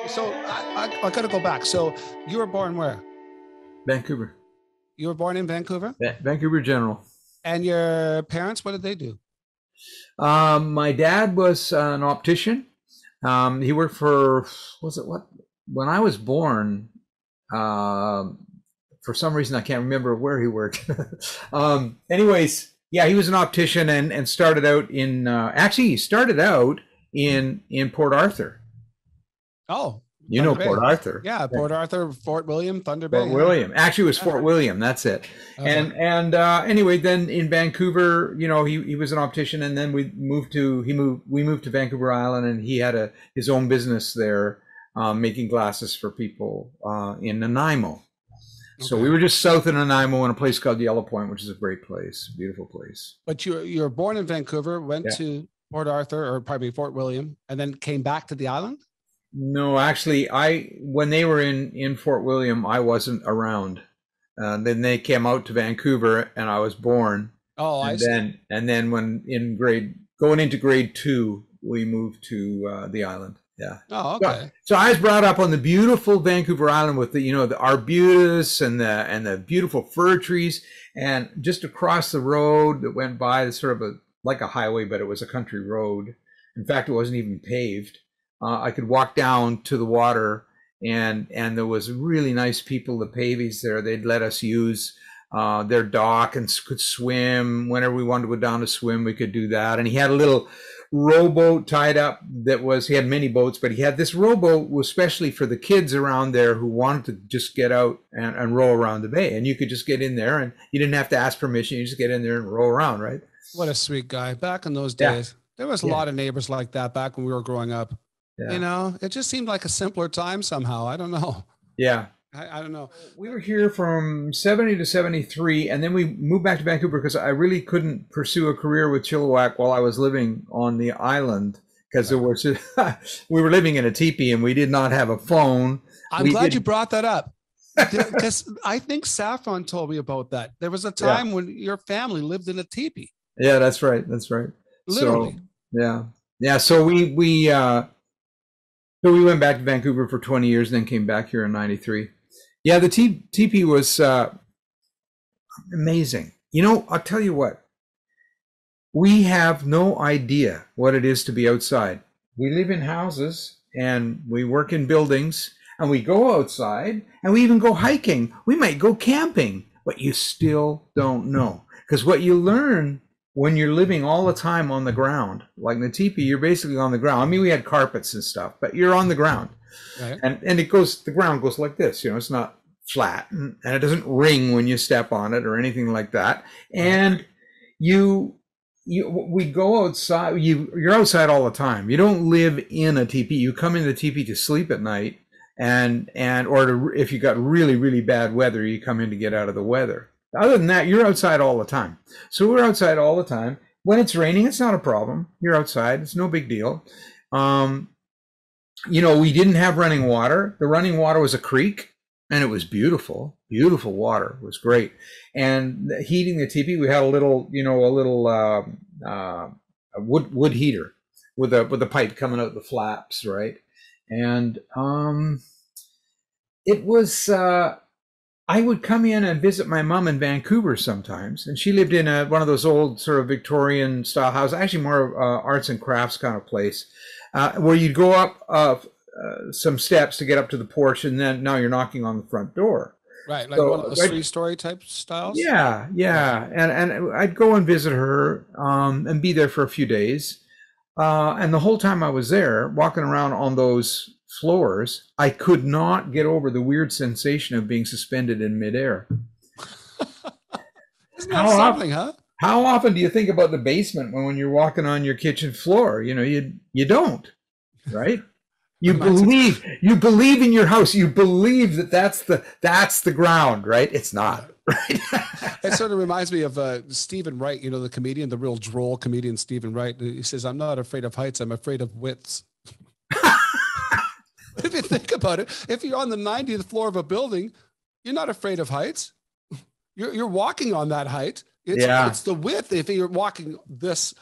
So I got to go back. So you were born where? Vancouver. You were born in Vancouver? Vancouver General. And your parents, what did they do? My dad was an optician. He worked for, was it what? When I was born, for some reason I can't remember where he worked. Anyways, yeah, he was an optician and started out in, actually he started out in Port Arthur. Oh, You know Port Arthur. Yeah, Port Arthur, Fort William, Thunder Bay. Fort William. Actually, it was Fort William. That's it. Okay. And anyway, then in Vancouver, you know, he was an optician, and then we moved to Vancouver Island, and he had his own business there, making glasses for people in Nanaimo. So we were just south of Nanaimo in a place called Yellow Point, which is a great place, beautiful place. But you were born in Vancouver, went to Port Arthur, or pardon me, Fort William, and then came back to the island? No, actually, when they were in Fort William, I wasn't around. Then they came out to Vancouver, and I was born. Oh, I see. And then when going into grade 2, we moved to the island. Yeah. Oh, okay. So I was brought up on the beautiful Vancouver Island with the arbutus and the beautiful fir trees, and just across the road that went by, sort of like a highway, but it was a country road. In fact, it wasn't even paved. I could walk down to the water, and there was really nice people, the Pavies there. They'd let us use their dock and could swim. Whenever we wanted to go down to swim, we could do that. And he had a little rowboat tied up he had many boats, but he had this rowboat was especially for the kids around there who wanted to just get out and row around the bay. And you could just get in there, and you didn't have to ask permission. You just get in there and row around, right? What a sweet guy. Back in those days, there was a lot of neighbors like that back when we were growing up. Yeah. You know, it just seemed like a simpler time somehow. I don't know. Yeah. I don't know. We were here from 70 to 73, and then we moved back to Vancouver because I really couldn't pursue a career with Chilliwack while I was living on the island, because we were living in a teepee and we did not have a phone. I'm glad you brought that up, because I think Saffron told me about that. There was a time when your family lived in a teepee. Yeah, that's right. That's right. Literally. So, yeah. So we went back to Vancouver for 20 years, then came back here in 93. Yeah, the teepee was amazing. You know, I'll tell you what. We have no idea what it is to be outside. We live in houses and we work in buildings, and we go outside, and we even go hiking. We might go camping, but you still don't know. Because what you learn when you're living all the time on the ground, like in the teepee, you're basically on the ground. I mean, we had carpets and stuff, but you're on the ground. Right. And the ground goes like this, you know, it's not flat, and it doesn't ring when you step on it or anything like that. And we go outside, you're outside all the time. You don't live in a teepee. You come in the teepee to sleep at night, or if you got really, really bad weather, you come in to get out of the weather. Other than that, you're outside all the time. So we're outside all the time. When it's raining, it's not a problem. You're outside. It's no big deal. You know, we didn't have running water. The running water was a creek, and it was beautiful. Beautiful water. It was great. And heating the teepee, we had a little wood heater with a pipe coming out the flaps, right? And it was... I would come in and visit my mom in Vancouver sometimes, and she lived in one of those old sort of Victorian style houses, actually more arts and crafts kind of place, where you'd go up some steps to get up to the porch, and then now you're knocking on the front door. Right, like one of those 3-story type styles? Yeah. And I'd go and visit her and be there for a few days. And the whole time I was there, walking around on those floors, I could not get over the weird sensation of being suspended in midair. Isn't that something, huh? How often do you think about the basement when you're walking on your kitchen floor? You know, you don't, right? You believe in your house. You believe that's the ground, right? It's not. Right? It sort of reminds me of Stephen Wright, you know, the comedian, the real droll comedian Stephen Wright. He says, "I'm not afraid of heights. I'm afraid of widths." If you think about it, if you're on the 90th floor of a building, you're not afraid of heights. You're walking on that height. It's the width. If you're walking this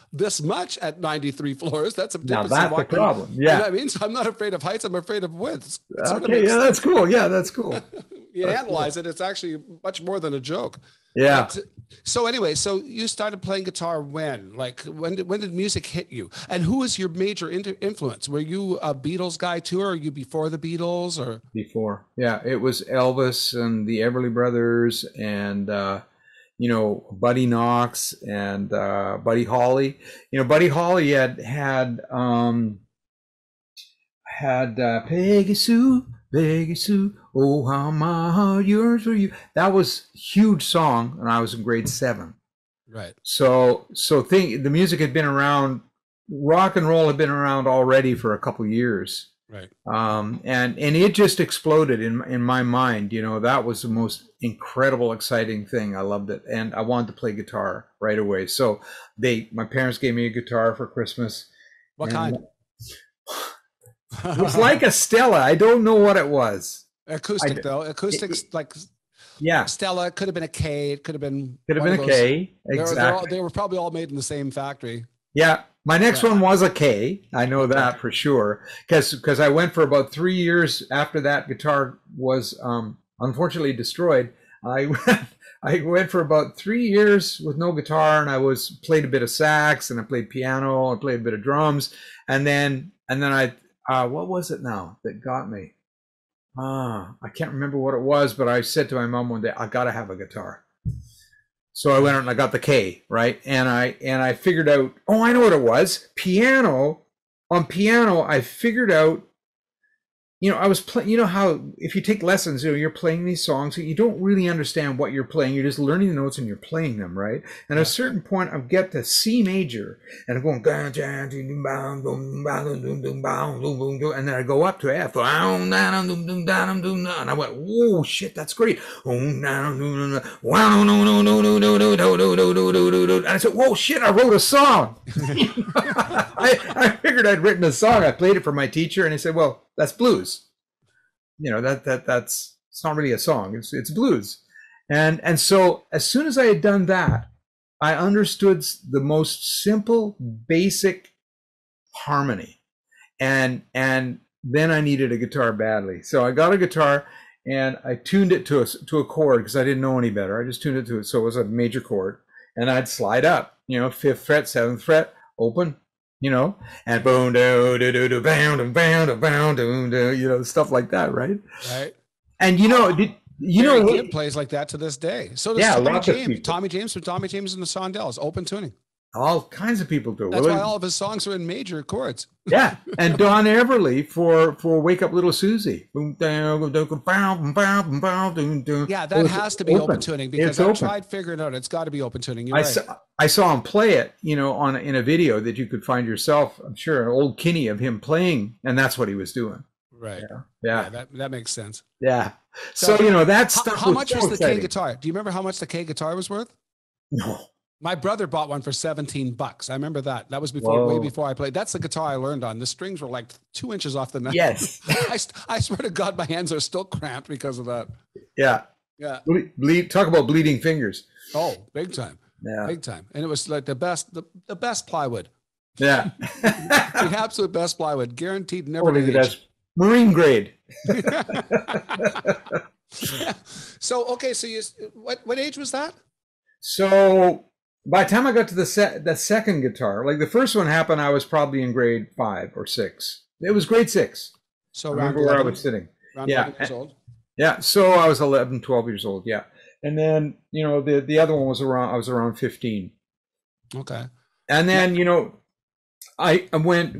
much at 93 floors, that's a difference. Now that's the problem. Yeah. You know what I mean? So I'm not afraid of heights. I'm afraid of widths. Okay. Yeah, that's cool. Yeah, that's cool. You analyze it, it's actually much more than a joke. Yeah. But, so anyway, so you started playing guitar when? Like when did music hit you? And who was your major influence? Were you a Beatles guy too, or are you before the Beatles or? Before. Yeah, it was Elvis and the Everly Brothers and Buddy Knox and Buddy Holly. Buddy Holly had Peggy Sue, oh how my heart yearns for you. That was a huge song, and I was in grade 7. Right. So the music had been around, rock and roll had been around already for a couple years. Right. And it just exploded in my mind. That was the most incredible, exciting thing. I loved it, and I wanted to play guitar right away. So my parents gave me a guitar for Christmas. What kind? It was like a Stella. I don't know what it was. Acoustic though. Acoustics like. Yeah. Stella. It could have been a K. It could have been. Could have been a K. Exactly. They were probably all made in the same factory. Yeah. My next one was a K. I know that for sure. Because I went for about 3 years after that guitar was unfortunately destroyed. I went for about 3 years with no guitar, and I played a bit of sax, and I played piano, I played a bit of drums, and then I what was it now that got me? I can't remember what it was, but I said to my mom one day, I gotta have a guitar. So I went out and I got the K, right? And I figured out, oh, I know what it was. Piano. On piano, I figured out, I was playing, how if you take lessons, you're playing these songs, you don't really understand what you're playing. You're just learning the notes and you're playing them, right? And at a certain point, I get to C major and I'm going, and then I go up to F, and I went, whoa, shit, that's great. And I said, whoa, shit, I wrote a song. I figured I'd written a song. I played it for my teacher, and he said, well, that's blues. That's it's not really a song. It's blues. And so as soon as I had done that, I understood the most simple, basic harmony. And then I needed a guitar badly. So I got a guitar and I tuned it to a chord because I didn't know any better. I just tuned it to it. So it was a major chord. And I'd slide up, 5th fret, 7th fret, open, and boom, do, do, do, do, bam, bam, bam, do, stuff like that, right? Right. And Vignette plays like that to this day. So does Tommy James. Tommy James and the Sondells, open tuning. All kinds of people do. That's why all of his songs are in major chords. Yeah, and Don Everly for Wake Up Little Susie. Yeah, that has to be open tuning because I tried figuring it out. It's got to be open tuning. I saw him play it, in a video that you could find yourself. I'm sure an old Kinney of him playing, and that's what he was doing. Right. Yeah. That makes sense. Yeah. So that stuff. How much was the K guitar? Do you remember how much the K guitar was worth? No. My brother bought one for $17. I remember that. That was way before I played. That's the guitar I learned on. The strings were like 2 inches off the neck. Yes. I swear to God, my hands are still cramped because of that. Yeah. Yeah. Talk about bleeding fingers. Oh, big time. Yeah. Big time. And it was like the best plywood. Yeah. The absolute best plywood. Guaranteed never to age. That's Marine grade. Yeah. So, okay. So what age was that? So by the time I got to the second guitar, like the first one happened, I was probably in grade 5 or 6. It was grade 6. So I remember where I was sitting. Around 11 years old. Yeah. So I was 11, 12 years old. Yeah. And then, the other one was I was around 15. Okay. And then,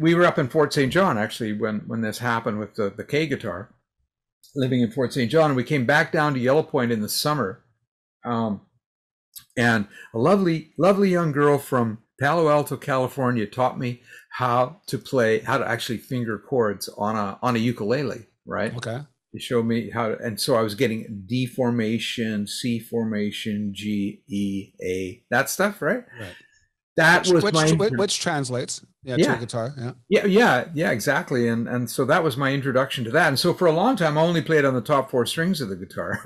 we were up in Fort St. John actually when this happened with the K guitar, living in Fort St. John. And we came back down to Yellow Point in the summer. And a lovely, lovely young girl from Palo Alto, California, taught me how to actually finger chords on a ukulele, right? Okay. She showed me how to, and so I was getting D formation, C formation, G, E, A, that stuff, right? Right. Which translates to a guitar. Yeah, exactly. And so that was my introduction to that. And so for a long time, I only played on the top 4 strings of the guitar.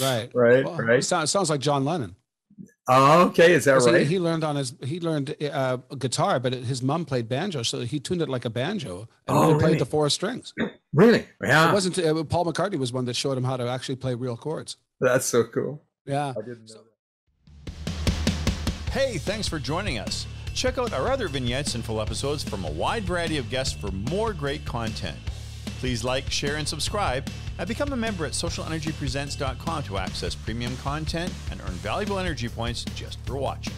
Right. Right. Well, right. Sounds like John Lennon. Oh, okay, is that So right? he learned guitar, but his mom played banjo, so he tuned it like a banjo and Oh, really played really? the 4 strings. Really? It Yeah, wasn't Paul McCartney was one that showed him how to actually play real chords. that's so cool. Yeah. I didn't know that. Hey, thanks for joining us. Check out our other vignettes and full episodes from a wide variety of guests for more great content. Please like, share, and subscribe, and become a member at SocialNRGPresents.com to access premium content and earn valuable energy points just for watching.